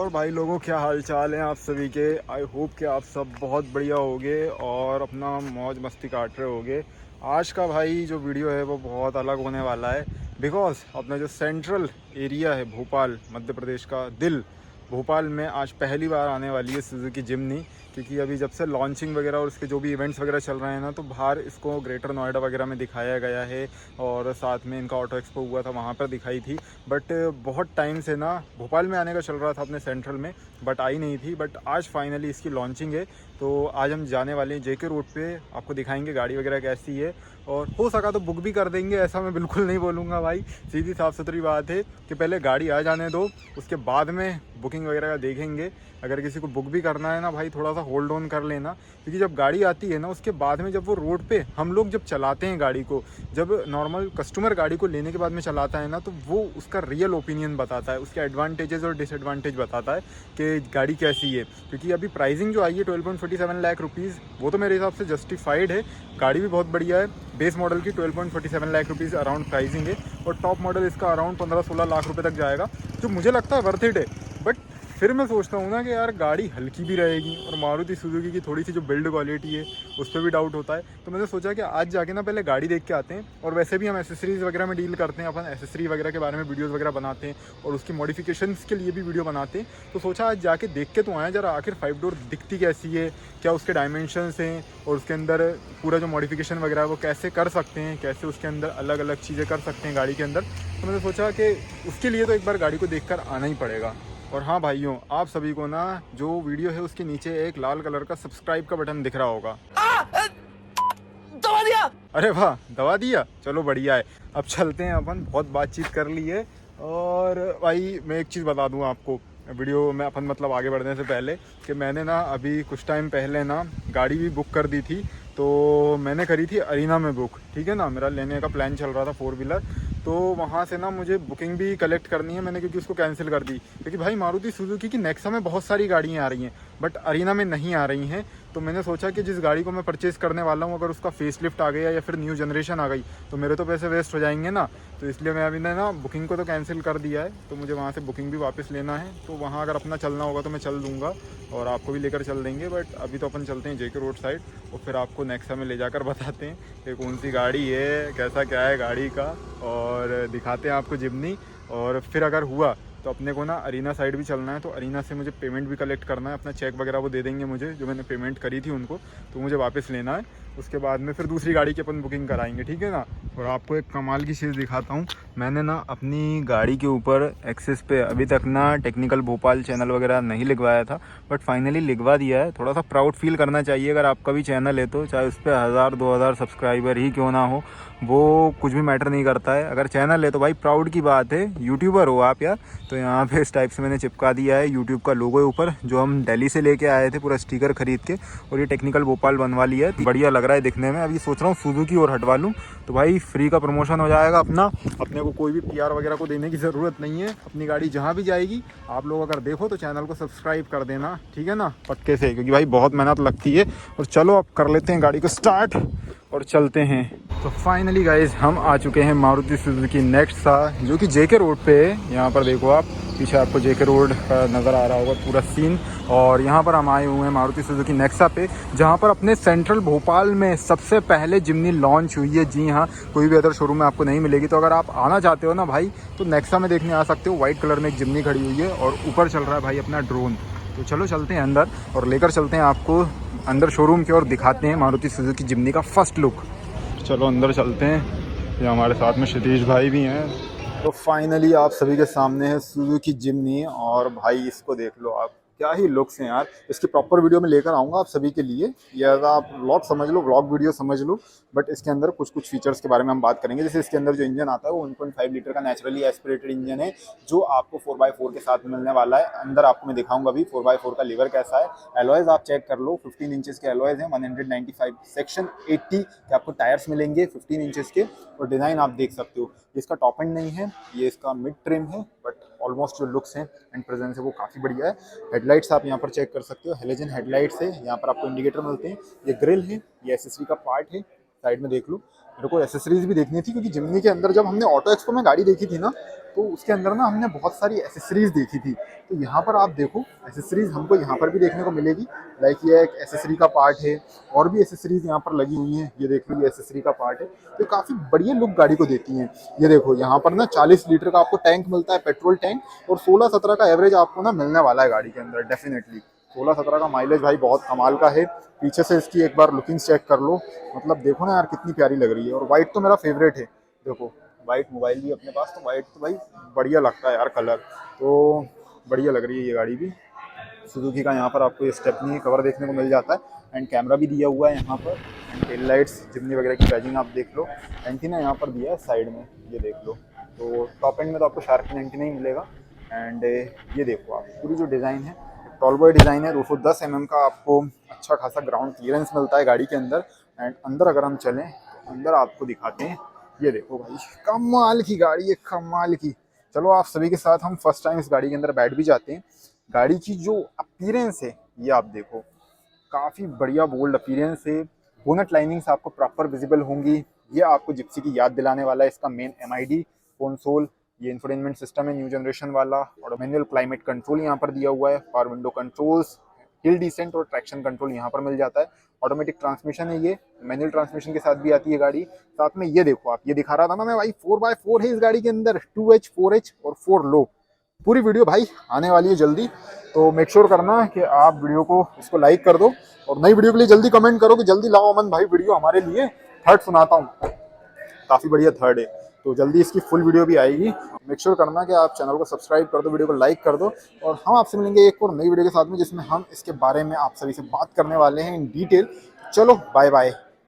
और भाई लोगों, क्या हाल चाल हैं आप सभी के। आई होप कि आप सब बहुत बढ़िया होगे और अपना मौज मस्ती काट रहे होगे। आज का भाई जो वीडियो है वो बहुत अलग होने वाला है, बिकॉज़ अपना जो सेंट्रल एरिया है भोपाल, मध्य प्रदेश का दिल, भोपाल में आज पहली बार आने वाली है सुजुकी जिम्नी। क्योंकि अभी जब से लॉन्चिंग वगैरह और इसके जो भी इवेंट्स वगैरह चल रहे हैं ना, तो बाहर इसको ग्रेटर नोएडा वगैरह में दिखाया गया है और साथ में इनका ऑटो एक्सपो हुआ था, वहाँ पर दिखाई थी। बट बहुत टाइम से ना भोपाल में आने का चल रहा था अपने सेंट्रल में, बट आई नहीं थी। बट आज फाइनली इसकी लॉन्चिंग है, तो आज हम जाने वाले हैं जेके रोड पे। आपको दिखाएंगे गाड़ी वगैरह कैसी है, और हो सका तो बुक भी कर देंगे, ऐसा मैं बिल्कुल नहीं बोलूँगा भाई। सीधी साफ़ सुथरी बात है कि पहले गाड़ी आ जाने दो, उसके बाद में बुकिंग वगैरह का देखेंगे। अगर किसी को बुक भी करना है ना भाई, थोड़ा सा होल्ड ऑन कर लेना, क्योंकि जब गाड़ी आती है ना उसके बाद में, जब वो रोड पे हम लोग जब चलाते हैं गाड़ी को, जब नॉर्मल कस्टमर गाड़ी को लेने के बाद में चलाता है ना, तो वो उसका रियल ओपिनियन बताता है, उसके एडवांटेजेस और डिसएडवांटेज बताता है कि गाड़ी कैसी है। क्योंकि अभी प्राइसिंग जो आई है 12.47 लाख रुपीज़, वो तो मेरे हिसाब से जस्टिफाइड है। गाड़ी भी बहुत बढ़िया है। बेस मॉडल की 12.47 लाख रुपीज़ अराउंड प्राइसिंग है, और टॉप मॉडल इसका अराउंड 15-16 लाख रुपए तक जाएगा, जो मुझे लगता है वर्थ इट है। बट फिर मैं सोचता हूँ ना कि यार गाड़ी हल्की भी रहेगी, और मारुति सुजुकी की थोड़ी सी जो बिल्ड क्वालिटी है उस पर भी डाउट होता है। तो मैंने सोचा कि आज जाके ना पहले गाड़ी देख के आते हैं, और वैसे भी हम एसेसरीज़ वगैरह में डील करते हैं, अपन एसेसरी वगैरह के बारे में वीडियोज़ वगैरह बनाते हैं और उसकी मॉडिफिकेशंस के लिए भी वीडियो बनाते हैं। तो सोचा आज जाके देख के तो आए जरा, आखिर 5 डोर दिखती कैसी है, क्या उसके डायमेंशंस हैं, और उसके अंदर पूरा जो मॉडिफिकेशन वगैरह है वो कैसे कर सकते हैं, कैसे उसके अंदर अलग अलग चीज़ें कर सकते हैं गाड़ी के अंदर। तो मैंने सोचा कि उसके लिए तो एक बार गाड़ी को देख कर आना ही पड़ेगा। और हाँ भाइयों, आप सभी को ना जो वीडियो है उसके नीचे एक लाल कलर का सब्सक्राइब का बटन दिख रहा होगा। दबा दिया। अरे वाह, दबा दिया, चलो बढ़िया है। अब चलते हैं, अपन बहुत बातचीत कर ली है। और भाई मैं एक चीज़ बता दूँ आपको वीडियो में, अपन मतलब आगे बढ़ने से पहले, कि मैंने ना अभी कुछ टाइम पहले ना गाड़ी भी बुक कर दी थी। तो मैंने करी थी अरीना में बुक, ठीक है ना। मेरा लेने का प्लान चल रहा था 4 व्हीलर, तो वहाँ से ना मुझे बुकिंग भी कलेक्ट करनी है मैंने, क्योंकि उसको कैंसिल कर दी। क्योंकि भाई मारुति सुजुकी की नेक्सा में बहुत सारी गाड़ियाँ आ रही हैं, बट अरीना में नहीं आ रही हैं। तो मैंने सोचा कि जिस गाड़ी को मैं परचेज़ करने वाला हूँ, अगर उसका फेसलिफ्ट आ गया या फिर न्यू जनरेशन आ गई, तो मेरे तो पैसे वेस्ट हो जाएंगे ना। तो इसलिए मैं अभी ना बुकिंग को तो कैंसिल कर दिया है, तो मुझे वहाँ से बुकिंग भी वापस लेना है। तो वहाँ अगर अपना चलना होगा तो मैं चल दूँगा, और आपको भी लेकर चल देंगे। बट अभी तो अपन चलते हैं जेके रोड साइड, और फिर आपको नेक्सा में ले जाकर बताते हैं कि कौन सी गाड़ी है, कैसा क्या है गाड़ी का, और दिखाते हैं आपको जिम्नी। और फिर अगर हुआ तो अपने को ना अरीना साइड भी चलना है, तो अरीना से मुझे पेमेंट भी कलेक्ट करना है। अपना चेक वगैरह वो दे देंगे मुझे, जो मैंने पेमेंट करी थी उनको, तो मुझे वापस लेना है। उसके बाद में फिर दूसरी गाड़ी की अपन बुकिंग कराएंगे, ठीक है ना। और आपको एक कमाल की चीज़ दिखाता हूँ। मैंने ना अपनी गाड़ी के ऊपर एक्सेस पे अभी तक ना टेक्निकल भोपाल चैनल वगैरह नहीं लिखवाया था, बट फाइनली लिखवा दिया है। थोड़ा सा प्राउड फील करना चाहिए अगर आपका भी चैनल है तो, चाहे उस पर 1000-2000 सब्सक्राइबर ही क्यों ना हो, वो कुछ भी मैटर नहीं करता है। अगर चैनल है तो भाई प्राउड की बात है। यूट्यूबर हो आप यार, तो यहाँ पे इस टाइप से मैंने चिपका दिया है यूट्यूब का लोगो ऊपर, जो हम दिल्ली से लेके आए थे पूरा स्टिकर खरीद के, और ये टेक्निकल भोपाल बनवा लिया है। बढ़िया लग रहा है दिखने में। अभी सोच रहा हूँ सुजुकी और हटवा लूँ, तो भाई फ्री का प्रमोशन हो जाएगा अपना। अपने को कोई भी पीआर वगैरह को देने की ज़रूरत नहीं है। अपनी गाड़ी जहाँ भी जाएगी, आप लोग अगर देखो तो चैनल को सब्सक्राइब कर देना, ठीक है ना, पक्के से, क्योंकि भाई बहुत मेहनत लगती है। और चलो अब कर लेते हैं गाड़ी को स्टार्ट और चलते हैं। तो फाइनली गाइज हम आ चुके हैं मारुति सुजुकी नेक्सा, जो कि जेके रोड पे है। यहाँ पर देखो आप, पीछे आपको जेके रोड का नज़र आ रहा होगा पूरा सीन। और यहाँ पर हम आए हुए हैं मारुति सुजुकी नेक्सा पे, जहाँ पर अपने सेंट्रल भोपाल में सबसे पहले जिम्नी लॉन्च हुई है। जी हाँ, कोई भी अदर शोरूम में आपको नहीं मिलेगी। तो अगर आप आना चाहते हो ना भाई, तो नेक्सा में देखने आ सकते हो। वाइट कलर में एक जिम्नी खड़ी हुई है, और ऊपर चल रहा है भाई अपना ड्रोन। तो चलो चलते हैं अंदर, और लेकर चलते हैं आपको अंदर शोरूम की, और दिखाते हैं मारुति सुजुकी जिम्नी का फर्स्ट लुक। चलो अंदर चलते हैं। ये हमारे साथ में क्षितिज भाई भी हैं। तो फाइनली आप सभी के सामने है सुजुकी जिम्नी, और भाई इसको देख लो आप, क्या ही लुक्स हैं यार। इसकी प्रॉपर वीडियो में लेकर आऊँगा आप सभी के लिए, या आप व्लॉग समझ लो, व्लॉग वीडियो समझ लो। बट इसके अंदर कुछ कुछ फीचर्स के बारे में हम बात करेंगे। जैसे इसके अंदर जो इंजन आता है वो 1.5 लीटर का नेचुरली एस्पिरेटेड इंजन है, जो आपको 4x4 के साथ मिलने वाला है। अंदर आपको मैं दिखाऊंगा अभी 4x4 का लीवर कैसा है। एलॉयज आप चेक कर लो, 15 इंचेस के एलॉयज हैं, 195 सेक्शन 80 के आपको टायर्स मिलेंगे 15 इंचेस के। और डिज़ाइन आप देख सकते हो, इसका टॉप एंड नहीं है, ये इसका मिड ट्रिम है, बट ऑलमोस्ट जो लुक्स हैं एंड प्रेजेंस है वो काफ़ी बढ़िया है। हेडलाइट्स आप यहाँ पर चेक कर सकते हो, हेलोजन हेडलाइट्स है। यहाँ पर आपको इंडिकेटर मिलते हैं। ये ग्रिल है, ये एसेसरी का पार्ट है। साइड में देख लो, मेरे को एसेसरीज भी देखनी थी, क्योंकि जिम्नी के अंदर जब हमने ऑटो एक्सपो में गाड़ी देखी थी ना, तो उसके अंदर ना हमने बहुत सारी एसेसरीज देखी थी। तो यहाँ पर आप देखो एसेसरीज हमको यहाँ पर भी देखने को मिलेगी। लाइक ये एक एसेसरी का पार्ट है, और भी एसेसरीज यहाँ पर लगी हुई हैं। ये देख लो ये एसेसरी का पार्ट है, तो काफ़ी बढ़िया लुक गाड़ी को देती हैं। ये देखो यहाँ पर ना 40 लीटर का आपको टैंक मिलता है, पेट्रोल टैंक, और 16-17 का एवरेज आपको ना मिलने वाला है गाड़ी के अंदर डेफिनेटली। 16-17 का माइलेज भाई बहुत कमाल का है। पीछे से इसकी एक बार लुकिंग चेक कर लो, मतलब देखो ना यार कितनी प्यारी लग रही है। और वाइट तो मेरा फेवरेट है, देखो वाइट मोबाइल भी अपने पास, तो वाइट तो भाई बढ़िया लगता है यार कलर, तो बढ़िया लग रही है ये गाड़ी भी। सुजुकी का यहाँ पर आपको ये स्टेपनी कवर देखने को मिल जाता है, एंड कैमरा भी दिया हुआ है यहाँ पर, एंड टेल लाइट्स जिमनी वगैरह की बैजिंग आप देख लो। एंटीना यहाँ पर दिया है साइड में, ये देख लो। तो टॉप एंड में तो आपको शार्प एंटीना ही मिलेगा। एंड ये देखो आप पूरी जो डिज़ाइन है टॉल बॉय डिज़ाइन है। 210 mm का आपको अच्छा खासा ग्राउंड क्लियरेंस मिलता है गाड़ी के अंदर। एंड अंदर अगर हम चलें तो अंदर आपको दिखाते हैं, ये देखो भाई कमाल की गाड़ी है, कमाल की। चलो आप सभी के साथ हम फर्स्ट टाइम इस गाड़ी के अंदर बैठ भी जाते हैं। गाड़ी की जो अपीयरेंस है ये आप देखो, काफ़ी बढ़िया बोल्ड अपीयरेंस है। बोनट लाइनिंग्स आपको प्रॉपर विजिबल होंगी। ये आपको जिप्सी की याद दिलाने वाला है। इसका मेन MID कंसोल, ये इंफोटेनमेंट सिस्टम है न्यू जनरेशन वाला, और मैनुअल क्लाइमेट कंट्रोल यहाँ पर दिया हुआ है, power window controls, hill descent और ट्रैक्शन कंट्रोल यहाँ पर मिल जाता है। ऑटोमेटिक ट्रांसमिशन है, ये मैनुअल ट्रांसमिशन के साथ भी आती है गाड़ी। साथ में ये देखो आप, ये दिखा रहा था ना मैं भाई 4x4 है इस गाड़ी के अंदर, 2H 4H और 4 लो। पूरी वीडियो भाई आने वाली है जल्दी, तो मेक श्योर करना कि आप वीडियो को इसको लाइक कर दो, और नई वीडियो के लिए जल्दी कमेंट करो कि जल्दी लाओ अमन भाई वीडियो हमारे लिए। थर्ड सुनाता हूँ, काफ़ी बढ़िया थर्ड है, तो जल्दी इसकी फुल वीडियो भी आएगी। मेक श्योर करना कि आप चैनल को सब्सक्राइब कर दो, वीडियो को लाइक कर दो, और हम आपसे मिलेंगे एक और नई वीडियो के साथ में, जिसमें हम इसके बारे में आप सभी से बात करने वाले हैं इन डिटेल। चलो बाय बाय।